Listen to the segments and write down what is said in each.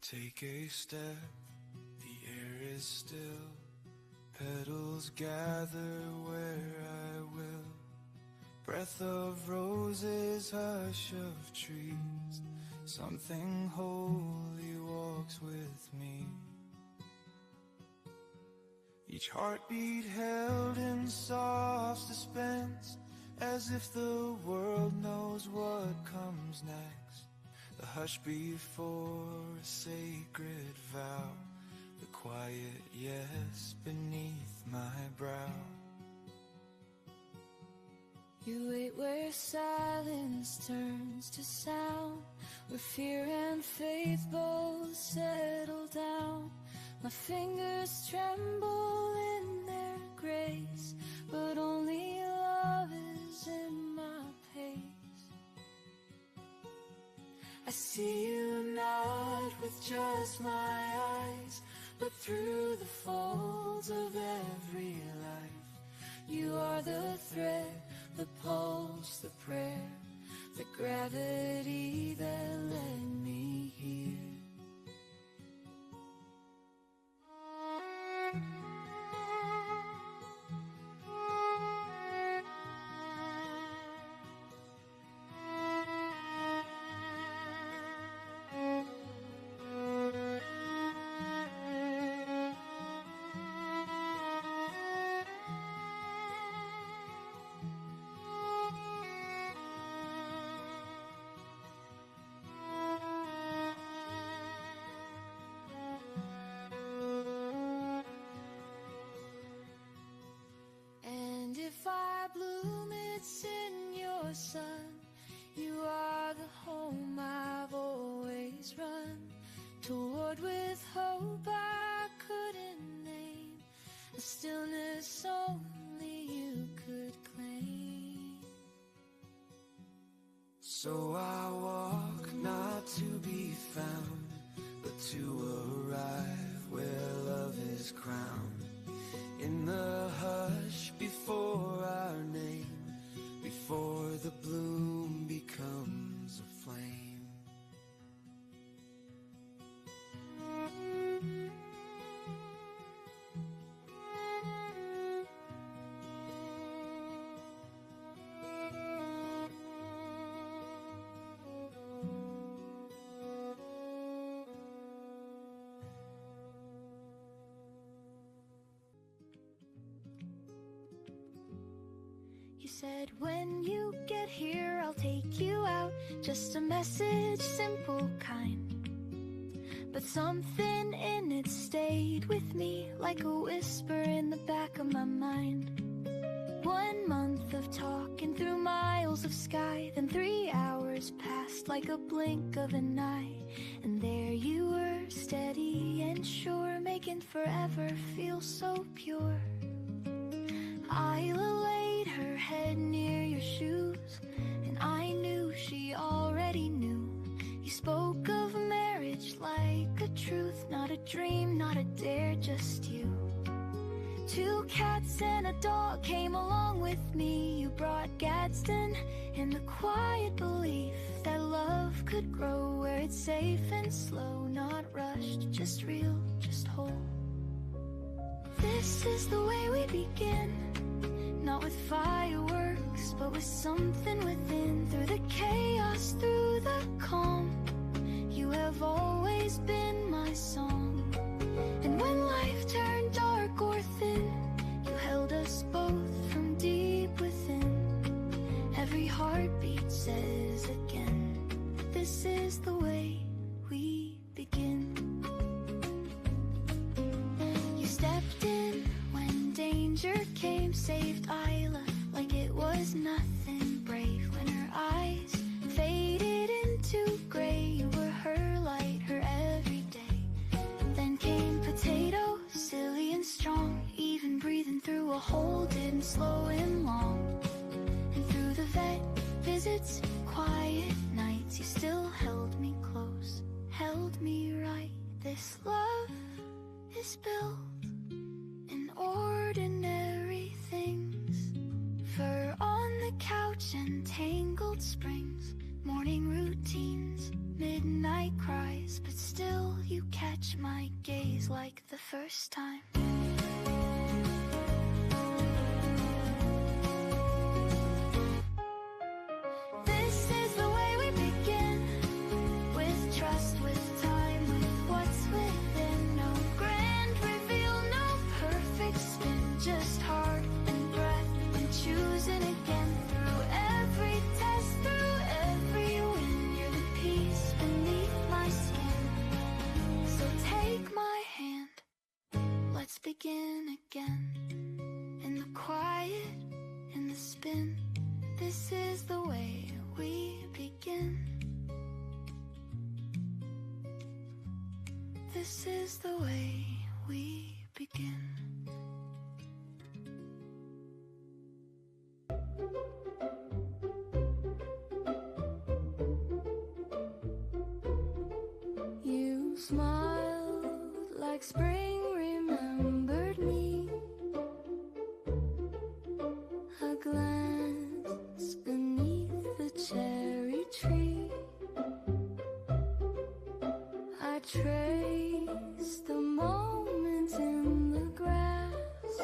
Take a step, the air is still. Petals gather where I will. Breath of roses, hush of trees. Something holy walks with me. Each heartbeat held in soft suspense, as if the world knows what comes next. The hush before a sacred vow, the quiet yes beneath my brow. You wait where silence turns to sound, where fear and faith both settle down. My fingers tremble in their grace, but only love is in my pace. I see you not with just my eyes, but through the folds of every life. You are the thread, the pulse, the prayer, the gravity that led me here. And if I bloom, it's in your sun. You are the home I've always run toward with hope I couldn't name, a stillness only you could claim. So I walk not to be found, but to arrive where love is crowned. In the hush before our name, before the bloom becomes a flame. You said when you get here I'll take you out, just a message, simple, kind. But something in it stayed with me, like a whisper in the back of my mind. 1 month of talking through miles of sky, then 3 hours passed like a blink of an eye. And there you were, steady and sure, making forever feel so pure. Isla laid her head near your shoes, and I knew she already knew. You spoke of marriage like a truth, not a dream, not a dare, just you. 2 cats and a dog came along with me. You brought Gadsden and the quiet belief that love could grow where it's safe and slow, not rushed, just real, just whole. This is the way we begin, not with fireworks, but with something within. Through the chaos, through the calm, you have always been my song. And when life turned dark or thin, you held us both from deep within. Every heartbeat says again, this is the way we begin. You stepped in when danger came, saved Isla like it was nothing, brave. When her eyes faded into gray, you were her light, her everyday. Then came Potato, silly and strong, even breathing through a hole didn't slow him long. And through the vet visits, quiet nights, you still held me close, held me right. This love is built in ordinary things, fur on the couch and tangled springs, Morning routines, midnight cries, but still you catch my gaze like the first time. This is the way we begin, with trust, with time, with what's within. No grand reveal, no perfect spin, just heart and breath and choosing again. Through every test, through every win, you're the peace beneath my skin. So take my hand, let's begin again. In the quiet, in the spin, this is the way we begin. This is the way we begin. You smiled like spring remembered me. A glance beneath the cherry tree. I trace the moments in the grass,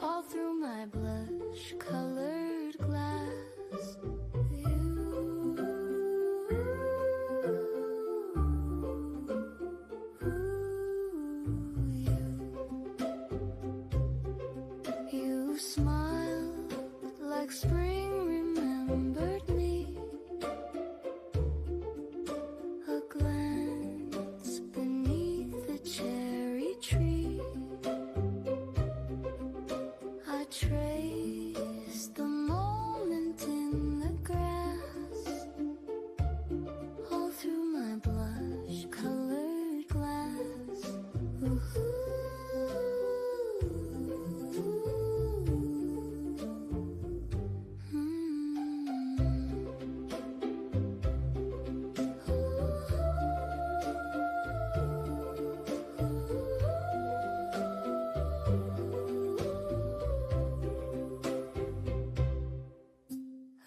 all through my blush-colored glass. You smiled like spring remembered me. A glance beneath the cherry tree. I traced the moment in the grass, all through my blush-colored glass.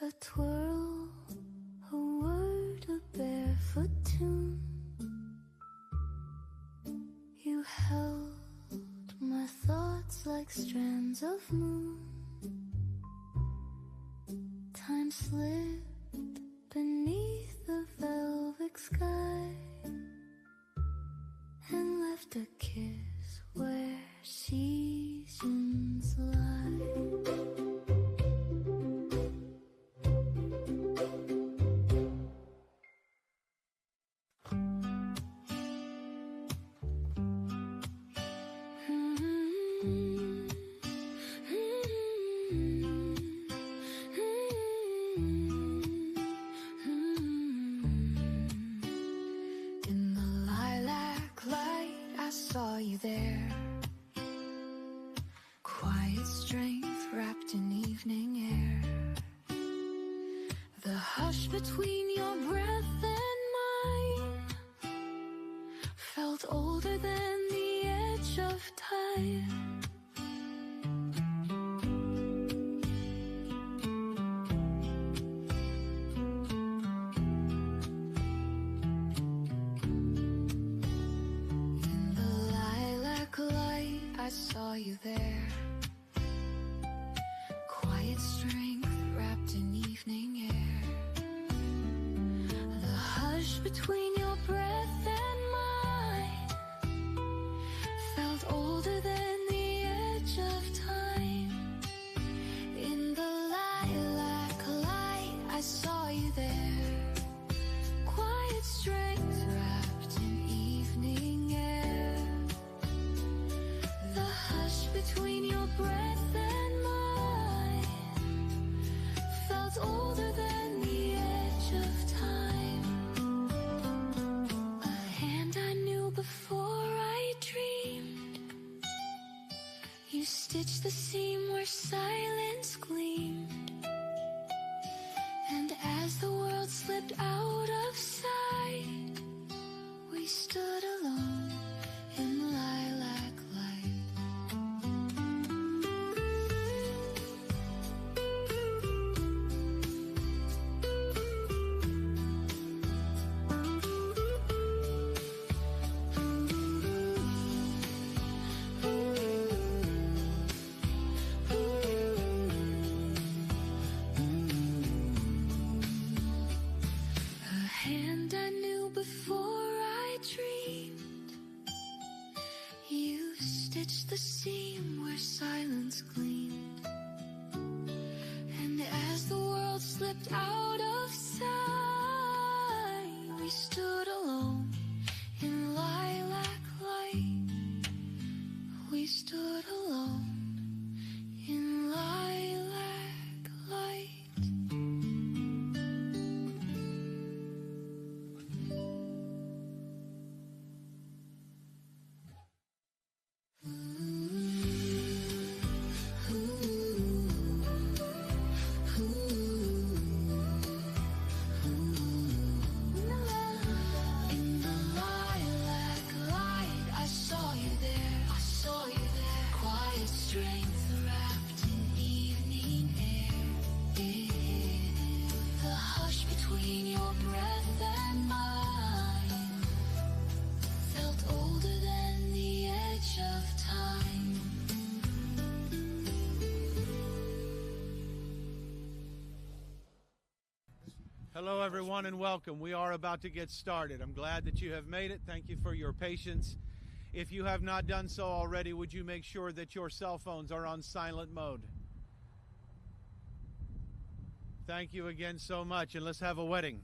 A twirl, a word, a barefoot tune. You held my thoughts like strands of moon. Time slipped beneath the velvet sky and left a kiss where seasons lie. In the lilac light, I saw you there. Quiet strength wrapped in evening air. The hush between your breath and mine felt older than the edge of time. In the lilac light, I saw you there. Quiet strength wrapped in evening air. The hush between your breath and mine felt older than the edge of time. In the lilac light, I saw you there. Quiet strength wrapped in evening air. The hush between your breath and mine felt older than the edge of time. A hand I knew before I dreamed. You stitched the seam where silence gleamed. And as the world slipped out of sight, we stood alone in lilac light. slipped out of sight. We stood alone in lilac light. We stood alone in lilac light. In the lilac light, I saw you there. I saw you there. Quiet strength wrapped in evening air. The hush between your breath and mine felt older than the edge of time. Hello, everyone, and welcome. We are about to get started. I'm glad that you have made it. Thank you for your patience. If you have not done so already, would you make sure that your cell phones are on silent mode? Thank you again so much, and let's have a wedding.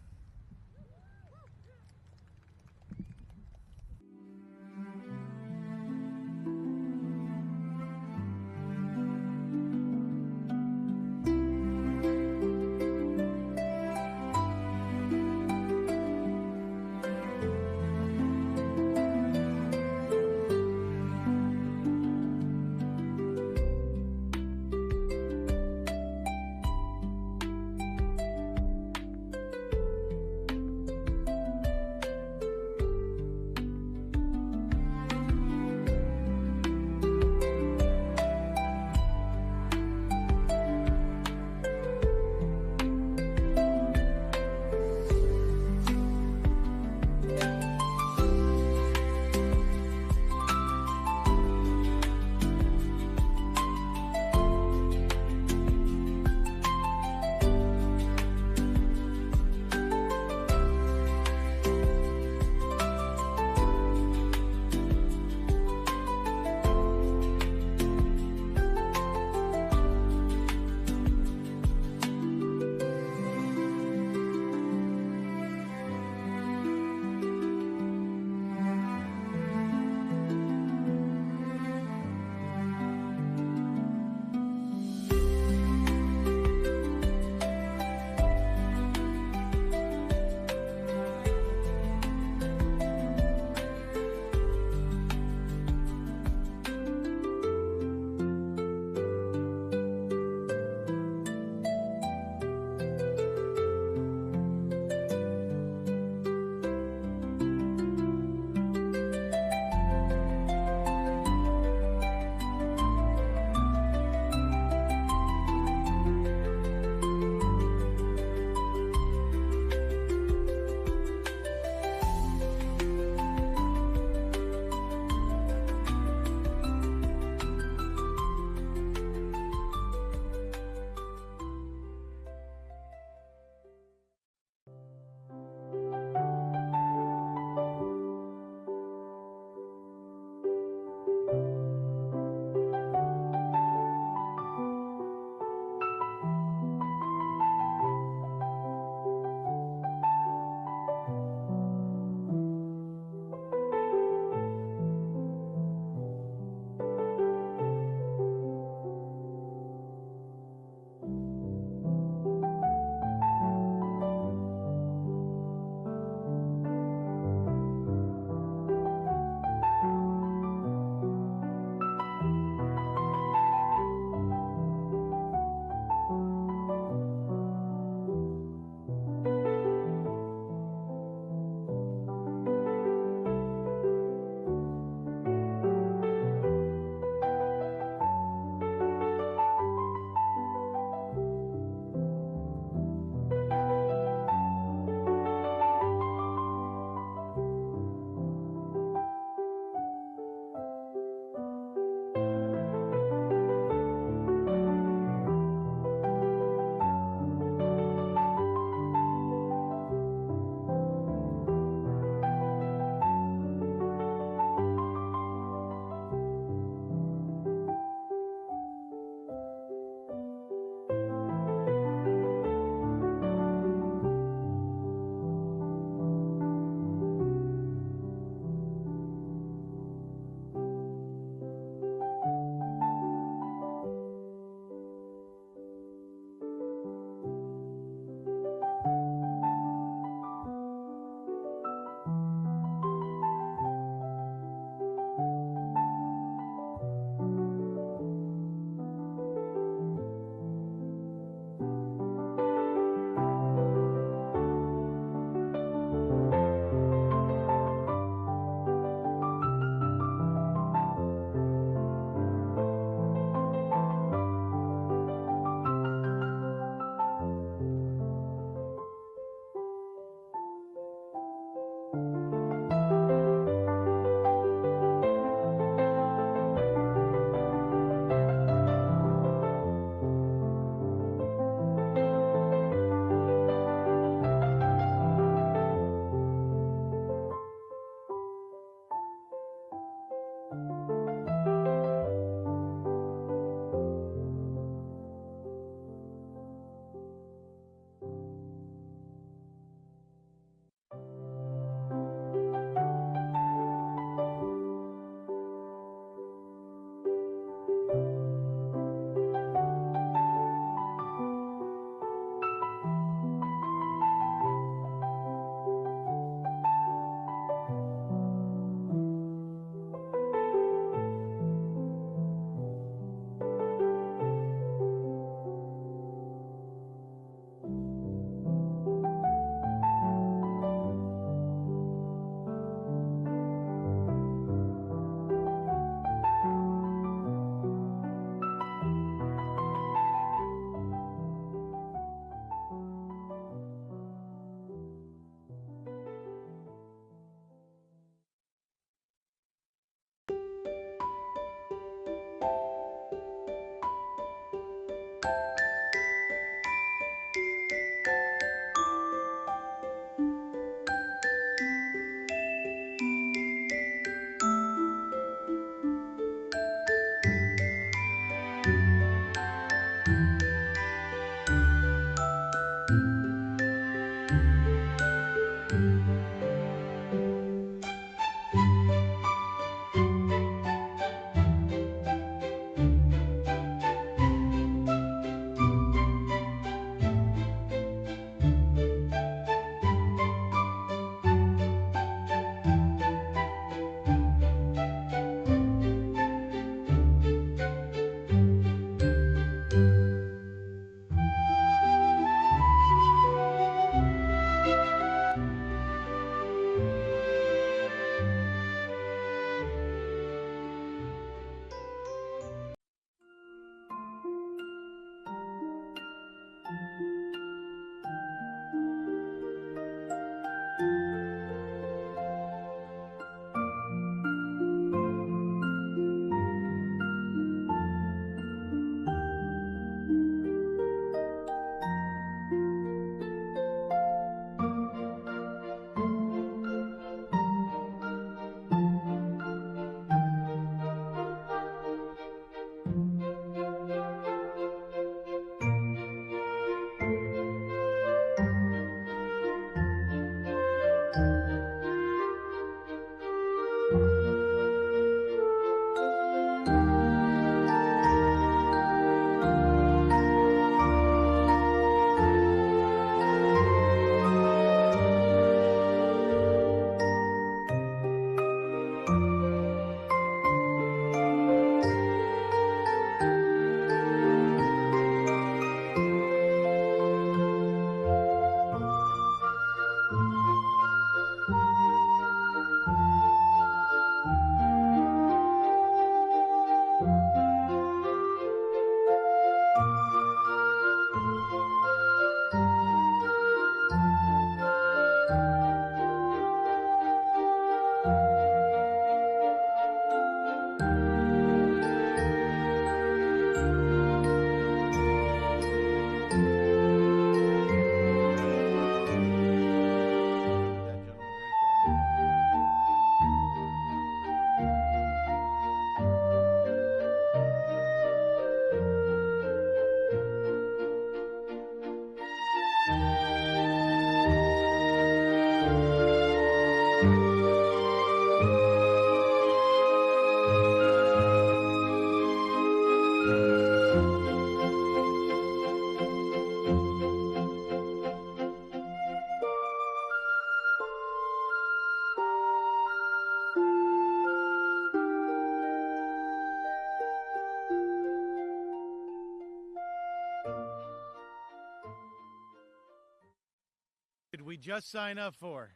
did we just sign up for?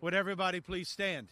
Would everybody please stand?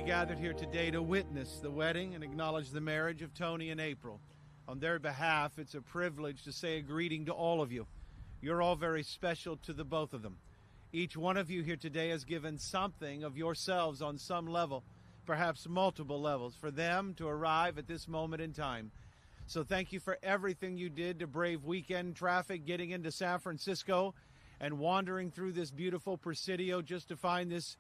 Gathered here today to witness the wedding and acknowledge the marriage of Tony and April. On their behalf, it's a privilege to say a greeting to all of you. You're all very special to the both of them. Each one of you here today has given something of yourselves on some level, perhaps multiple levels, for them to arrive at this moment in time. So thank you for everything you did to brave weekend traffic, getting into San Francisco and wandering through this beautiful Presidio just to find this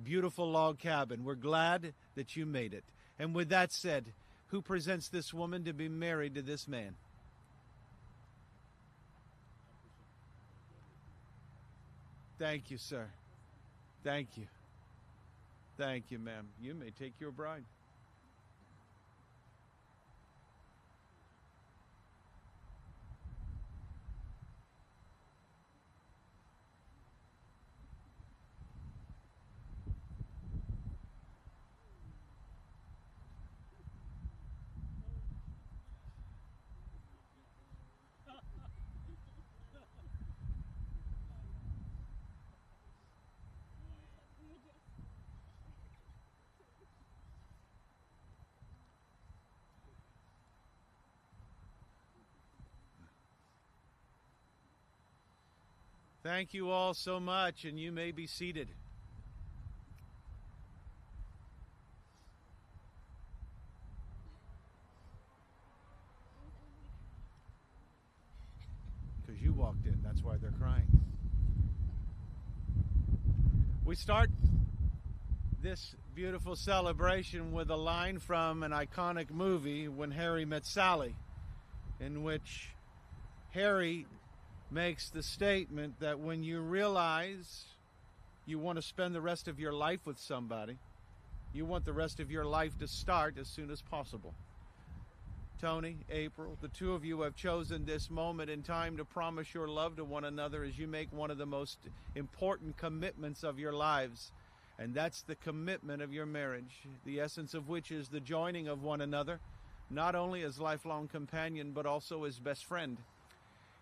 beautiful log cabin. We're glad that you made it. And with that said, who presents this woman to be married to this man? Thank you, sir. Thank you. Thank you, ma'am. You may take your bride. Thank you all so much, and you may be seated. Because you walked in, that's why they're crying. We start this beautiful celebration with a line from an iconic movie, When Harry Met Sally, in which Harry makes the statement that when you realize you want to spend the rest of your life with somebody, you want the rest of your life to start as soon as possible. Tony, April, the two of you have chosen this moment in time to promise your love to one another as you make one of the most important commitments of your lives, and that's the commitment of your marriage, the essence of which is the joining of one another, not only as lifelong companion, but also as best friend.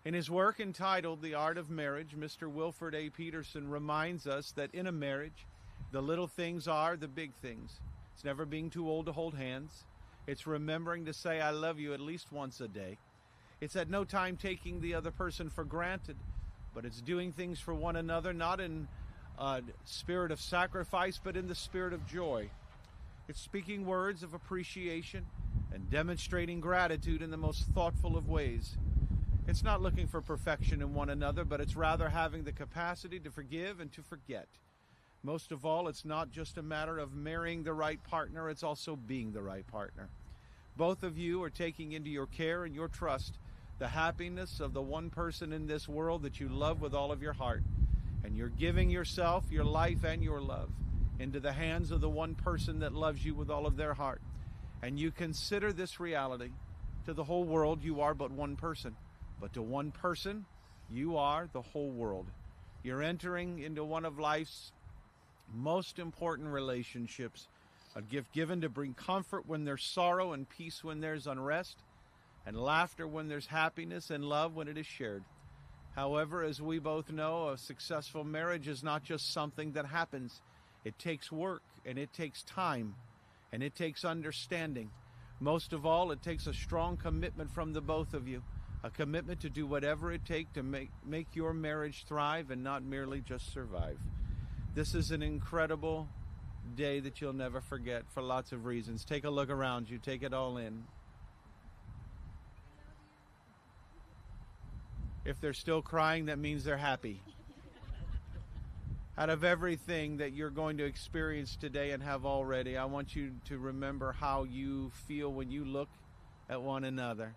In his work entitled The Art of Marriage, Mr. Wilford A. Peterson reminds us that in a marriage, the little things are the big things. It's never being too old to hold hands. It's remembering to say, I love you at least once a day. It's at no time taking the other person for granted, but it's doing things for one another, not in a spirit of sacrifice, but in the spirit of joy. It's speaking words of appreciation and demonstrating gratitude in the most thoughtful of ways. It's not looking for perfection in one another, but it's rather having the capacity to forgive and to forget. Most of all, it's not just a matter of marrying the right partner, it's also being the right partner. Both of you are taking into your care and your trust the happiness of the one person in this world that you love with all of your heart. And you're giving yourself, your life, and your love into the hands of the one person that loves you with all of their heart. And you consider this reality. To the whole world, you are but one person. But to one person, you are the whole world. You're entering into one of life's most important relationships, a gift given to bring comfort when there's sorrow and peace when there's unrest, and laughter when there's happiness and love when it is shared. However, as we both know, a successful marriage is not just something that happens. It takes work, and it takes time, and it takes understanding. Most of all, it takes a strong commitment from the both of you, a commitment to do whatever it takes to make your marriage thrive and not merely just survive. This is an incredible day that you'll never forget for lots of reasons. Take a look around you. Take it all in. If they're still crying, that means they're happy. Out of everything that you're going to experience today and have already, I want you to remember how you feel when you look at one another,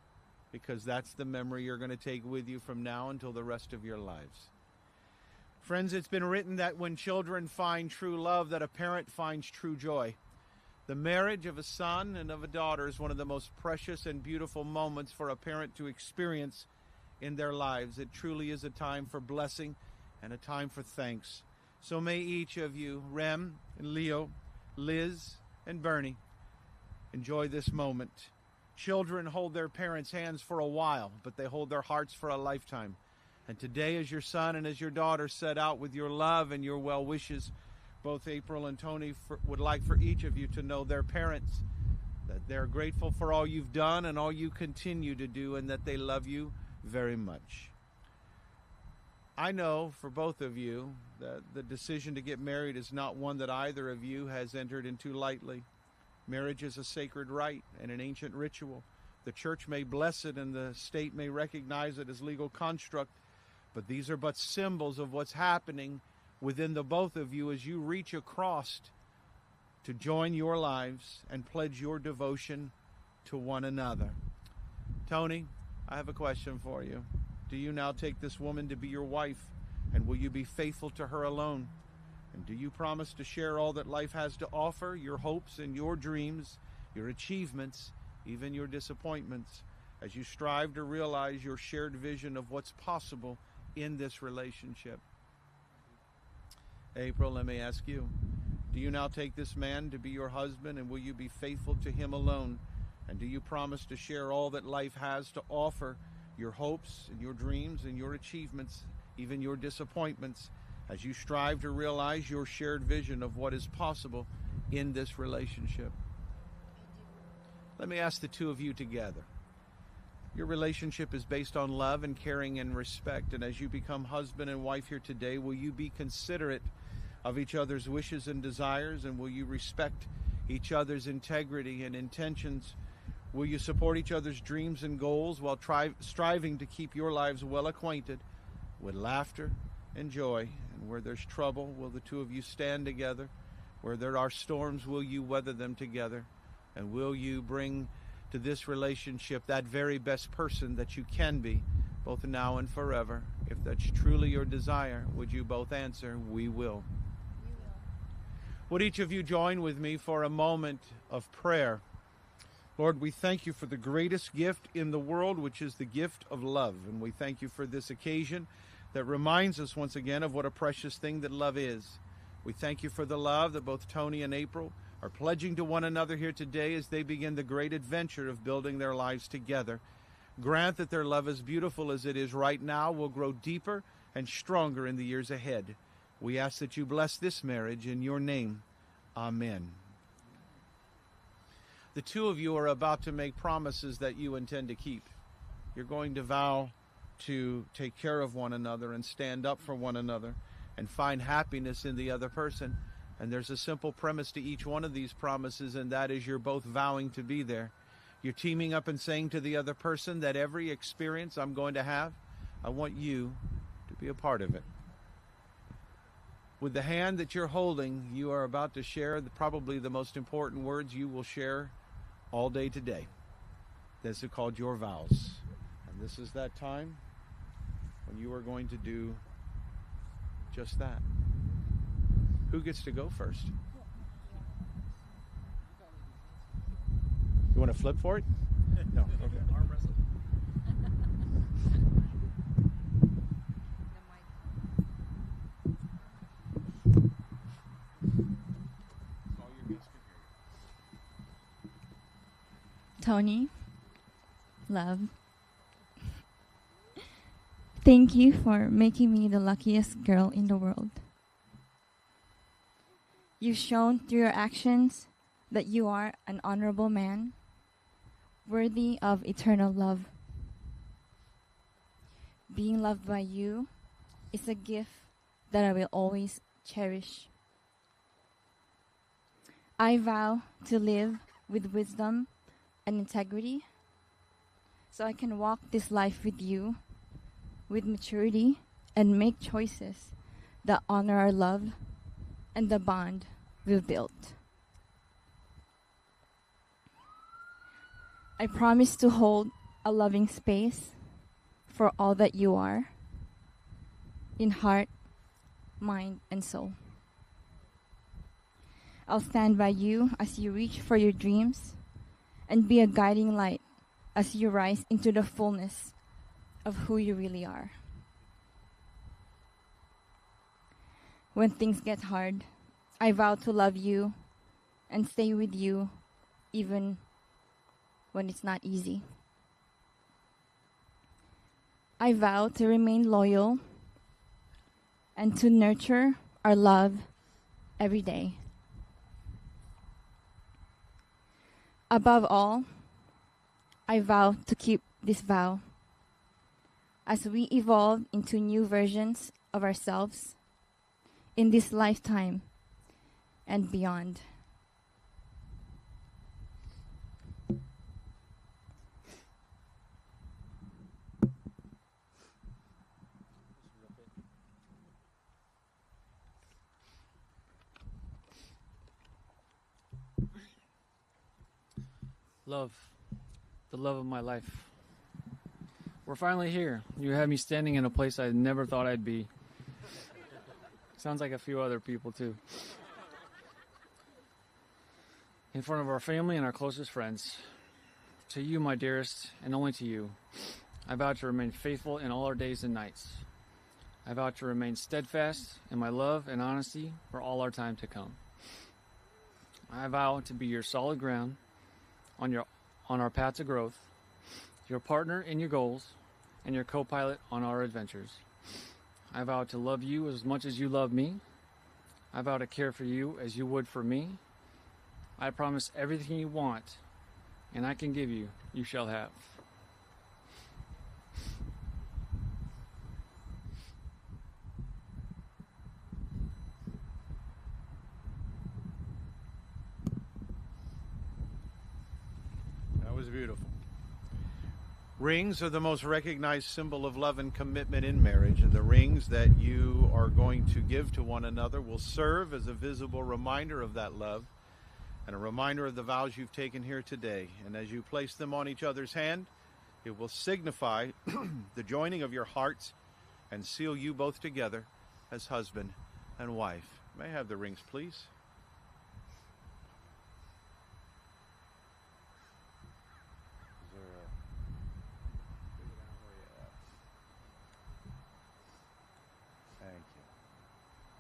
because that's the memory you're going to take with you from now until the rest of your lives. Friends, it's been written that when children find true love, that a parent finds true joy. The marriage of a son and of a daughter is one of the most precious and beautiful moments for a parent to experience in their lives. It truly is a time for blessing and a time for thanks. So may each of you, Rem and Leo, Liz and Bernie, enjoy this moment. Children hold their parents' hands for a while, but they hold their hearts for a lifetime. And today, as your son and as your daughter set out with your love and your well wishes, both April and Tony would like for each of you to know their parents, that they're grateful for all you've done and all you continue to do, and that they love you very much. I know for both of you that the decision to get married is not one that either of you has entered into lightly. Marriage is a sacred rite and an ancient ritual. The church may bless it and the state may recognize it as legal construct, but these are but symbols of what's happening within the both of you as you reach across to join your lives and pledge your devotion to one another. Tony, I have a question for you. Do you now take this woman to be your wife, and will you be faithful to her alone? And do you promise to share all that life has to offer, your hopes and your dreams, your achievements, even your disappointments, as you strive to realize your shared vision of what's possible in this relationship? April, let me ask you, do you now take this man to be your husband, and will you be faithful to him alone? And do you promise to share all that life has to offer, your hopes and your dreams and your achievements, even your disappointments, as you strive to realize your shared vision of what is possible in this relationship? Let me ask the two of you together. Your relationship is based on love and caring and respect, and as you become husband and wife here today, will you be considerate of each other's wishes and desires, and will you respect each other's integrity and intentions? Will you support each other's dreams and goals while striving to keep your lives well acquainted with laughter and joy? And where there's trouble, will the two of you stand together? Where there are storms, will you weather them together? And will you bring to this relationship that very best person that you can be, both now and forever? If that's truly your desire, would you both answer, "We will"? We will. Would each of you join with me for a moment of prayer? Lord, we thank you for the greatest gift in the world, which is the gift of love. And we thank you for this occasion that reminds us once again of what a precious thing that love is. We thank you for the love that both Tony and April are pledging to one another here today as they begin the great adventure of building their lives together. Grant that their love, as beautiful as it is right now, will grow deeper and stronger in the years ahead. We ask that you bless this marriage in your name. Amen. The two of you are about to make promises that you intend to keep. You're going to vow to take care of one another and stand up for one another and find happiness in the other person. And there's a simple premise to each one of these promises, and that is you're both vowing to be there. You're teaming up and saying to the other person that every experience I'm going to have, I want you to be a part of it. With the hand that you're holding, you are about to share probably the most important words you will share all day today. These are called your vows. And This is that time when you are going to do just that. Who gets to go first? You want to flip for it? No, okay. Tony, love, thank you for making me the luckiest girl in the world. You've shown through your actions that you are an honorable man, worthy of eternal love. Being loved by you is a gift that I will always cherish. I vow to live with wisdom and integrity, so I can walk this life with you with maturity and make choices that honor our love and the bond we've built. I promise to hold a loving space for all that you are, in heart, mind, and soul. I'll stand by you as you reach for your dreams and be a guiding light as you rise into the fullness of who you really are. When things get hard, I vow to love you and stay with you even when it's not easy. I vow to remain loyal and to nurture our love every day. Above all, I vow to keep this vow as we evolve into new versions of ourselves in this lifetime and beyond. Love, the love of my life. We're finally here. You have me standing in a place I never thought I'd be. Sounds like a few other people too. In front of our family and our closest friends. To you, my dearest, and only to you, I vow to remain faithful in all our days and nights. I vow to remain steadfast in my love and honesty for all our time to come. I vow to be your solid ground on our path to growth, your partner in your goals, and your co-pilot on our adventures. I vow to love you as much as you love me. I vow to care for you as you would for me. I promise everything you want, and I can give you, you shall have. Beautiful. Rings are the most recognized symbol of love and commitment in marriage, and the rings that you are going to give to one another will serve as a visible reminder of that love and a reminder of the vows you've taken here today. And as you place them on each other's hand, it will signify the joining of your hearts and seal you both together as husband and wife. May I have the rings, please?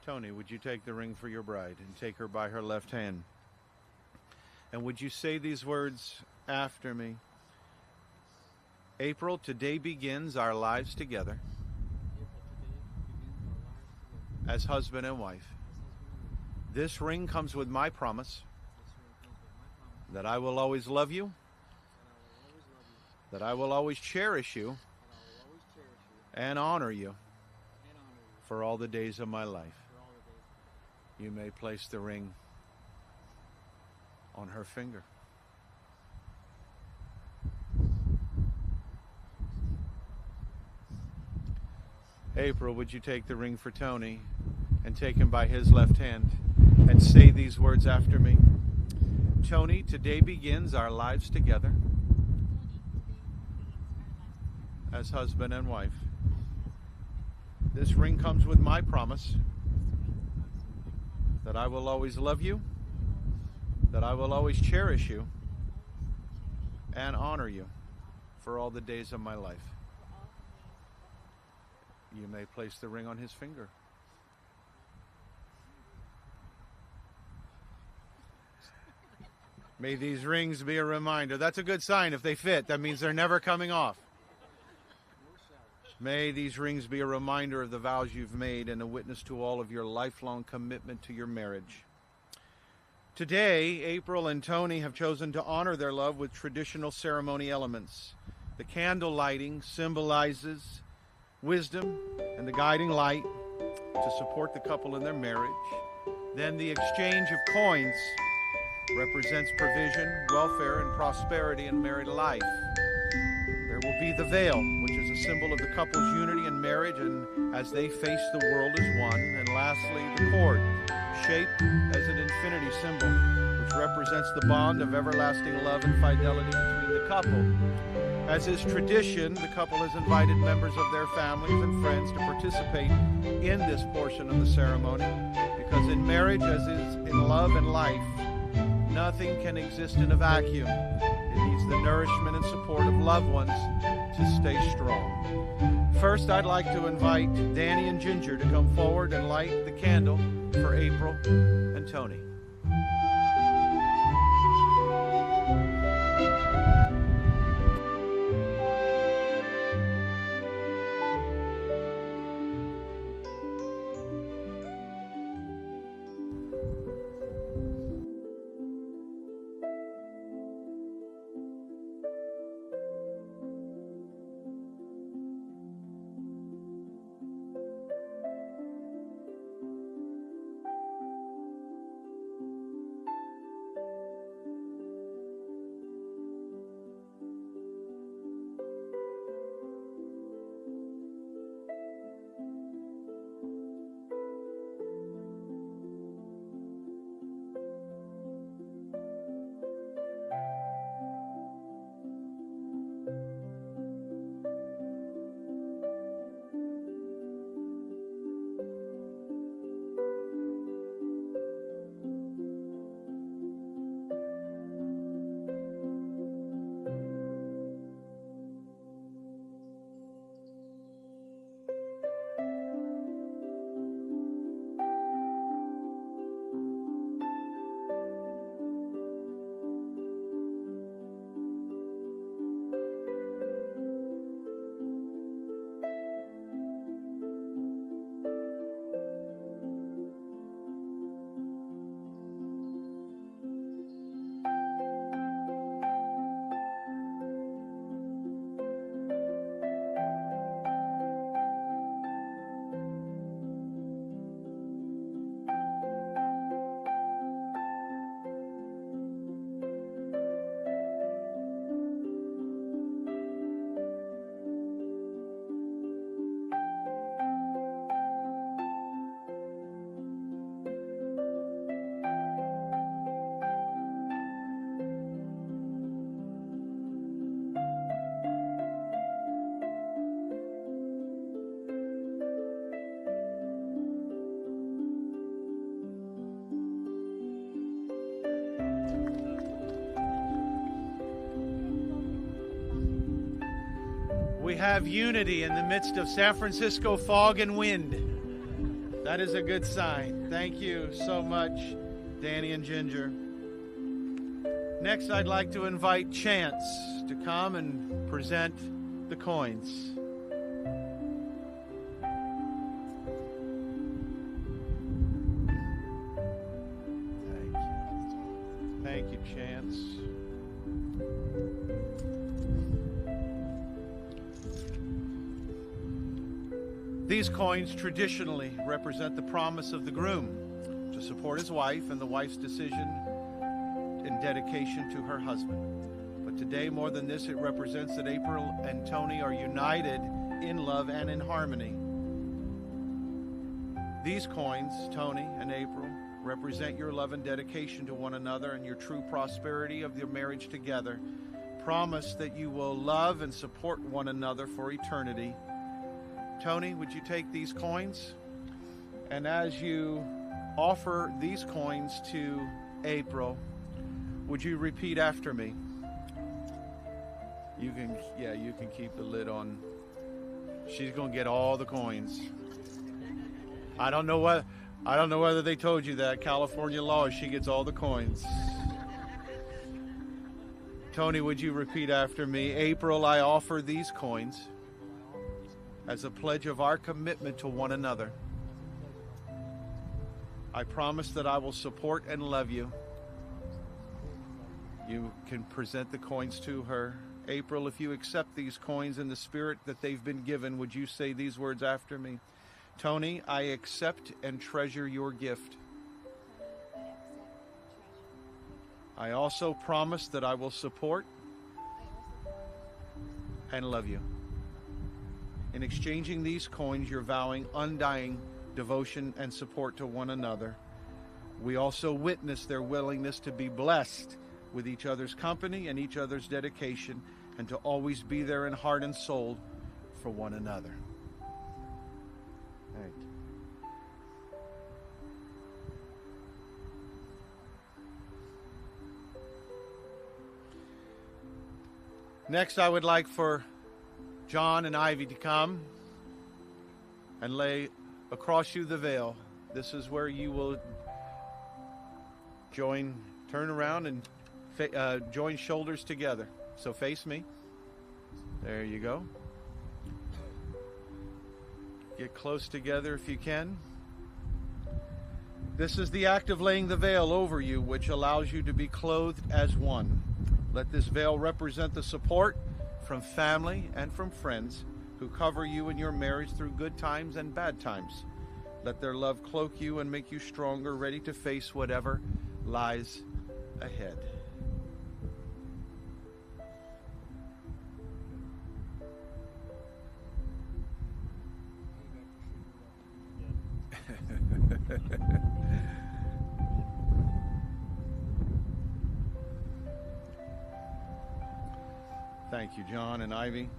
Tony, would you take the ring for your bride and take her by her left hand? And would you say these words after me? April, today begins our lives together as husband and wife. This ring comes with my promise that I will always love you, that I will always cherish you, and honor you for all the days of my life. You may place the ring on her finger. April, would you take the ring for Tony and take him by his left hand and say these words after me? Tony, today begins our lives together as husband and wife. This ring comes with my promise that I will always love you, that I will always cherish you, and honor you for all the days of my life. You may place the ring on his finger. May these rings be a reminder. That's a good sign if they fit. That means they're never coming off. May these rings be a reminder of the vows you've made and a witness to all of your lifelong commitment to your marriage. Today, April and Tony have chosen to honor their love with traditional ceremony elements. The candle lighting symbolizes wisdom and the guiding light to support the couple in their marriage. Then the exchange of coins represents provision, welfare, and prosperity in married life. There will be the veil, which is a symbol of the couple's unity in marriage and as they face the world as one. And lastly, the cord, shaped as an infinity symbol, which represents the bond of everlasting love and fidelity between the couple. As is tradition, the couple has invited members of their families and friends to participate in this portion of the ceremony, because in marriage, as is in love and life, nothing can exist in a vacuum. It needs the nourishment and support of loved ones to stay strong. First, I'd like to invite Danny and Ginger to come forward and light the candle for April and Tony. We have unity in the midst of San Francisco fog and wind. That is a good sign. Thank you so much, Danny and Ginger. Next, I'd like to invite Chance to come and present the coins. Thank you. Thank you, Chance. These coins traditionally represent the promise of the groom to support his wife and the wife's decision and dedication to her husband. But today, more than this, it represents that April and Tony are united in love and in harmony. These coins, Tony and April, represent your love and dedication to one another and your true prosperity of your marriage together. promise that you will love and support one another for eternity. Tony, would you take these coins? And as you offer these coins to April, would you repeat after me? You can keep the lid on. She's going to get all the coins. I don't know whether they told you that. California law is she gets all the coins. Tony, would you repeat after me? April, I offer these coins as a pledge of our commitment to one another. I promise that I will support and love you. You can present the coins to her. April, if you accept these coins in the spirit that they've been given, would you say these words after me? Tony, I accept and treasure your gift. I also promise that I will support and love you. In exchanging these coins, you're vowing undying devotion and support to one another. We also witness their willingness to be blessed with each other's company and each other's dedication, and to always be there in heart and soul for one another. Right. Next, I would like for John and Ivy to come and lay across you the veil. This is where you will turn around and join shoulders together. So face me. There you go. Get close together if you can. This is the act of laying the veil over you, which allows you to be clothed as one. Let this veil represent the support from family and from friends who cover you in your marriage through good times and bad times. Let their love cloak you and make you stronger, ready to face whatever lies ahead. Thank you, John and Ivy.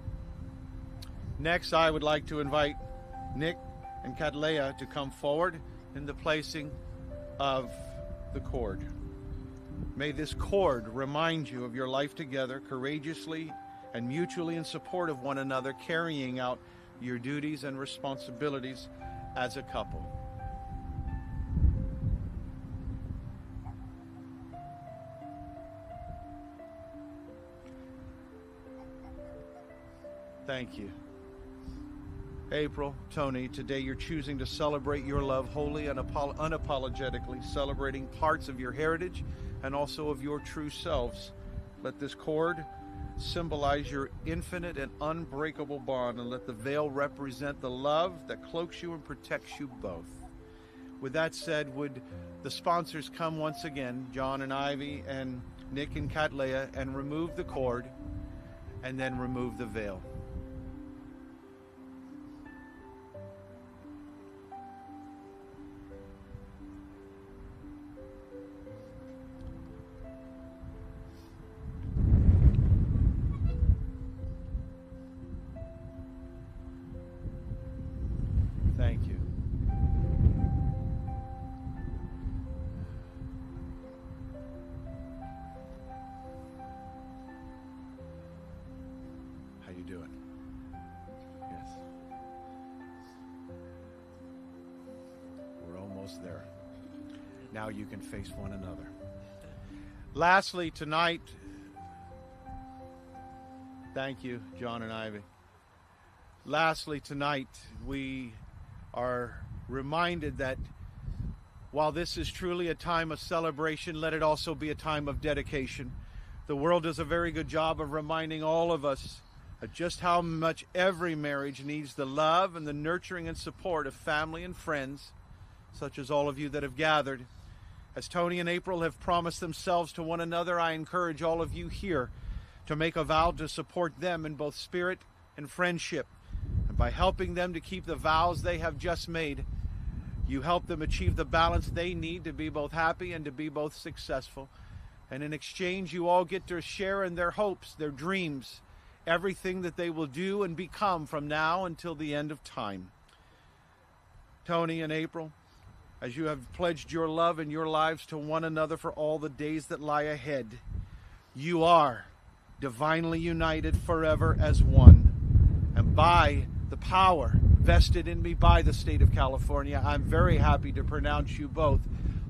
Next, I would like to invite Nick and Cadlea to come forward in the placing of the cord. May this cord remind you of your life together, courageously and mutually in support of one another, carrying out your duties and responsibilities as a couple. Thank you. April, Tony, today you're choosing to celebrate your love wholly and unapologetically, celebrating parts of your heritage and also of your true selves. Let this cord symbolize your infinite and unbreakable bond, and let the veil represent the love that cloaks you and protects you both. With that said, would the sponsors come once again, John and Ivy and Nick and Cadlea, and remove the cord and then remove the veil. Thank you. How you doing? Yes. We're almost there. Now you can face one another. Lastly, tonight, thank you, John and Ivy. Lastly, tonight, we are reminded that while this is truly a time of celebration, let it also be a time of dedication. The world does a very good job of reminding all of us just how much every marriage needs the love and the nurturing and support of family and friends, such as all of you that have gathered. As Tony and April have promised themselves to one another, I encourage all of you here to make a vow to support them in both spirit and friendship. And by helping them to keep the vows they have just made, you help them achieve the balance they need to be both happy and to be both successful. And in exchange, you all get to share in their hopes, their dreams, everything that they will do and become from now until the end of time. Tony and April, as you have pledged your love and your lives to one another for all the days that lie ahead, you are divinely united forever as one. And by the power vested in me by the state of California, I'm very happy to pronounce you both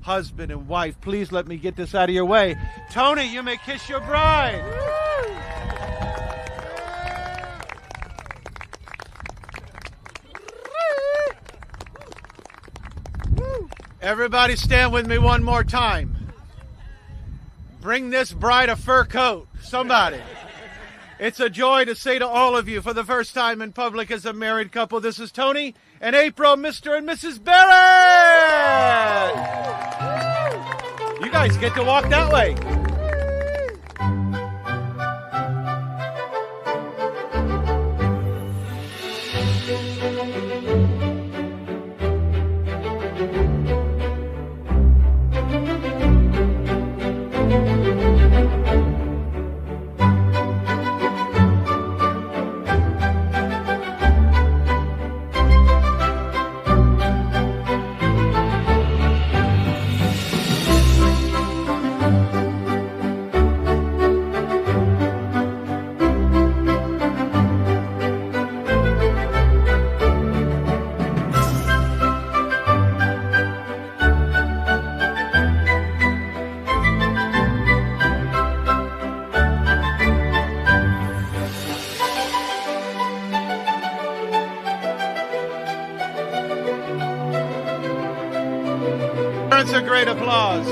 husband and wife. Please let me get this out of your way. Tony, you may kiss your bride. Everybody stand with me one more time. Bring this bride a fur coat. Somebody. It's a joy to say to all of you for the first time in public as a married couple, this is Tony and April, Mr. and Mrs. Barrett. You guys get to walk that way. A great applause.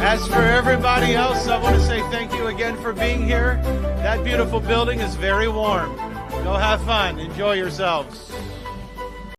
As for everybody else, I want to say thank you again for being here. That beautiful building is very warm. Go have fun. Enjoy yourselves.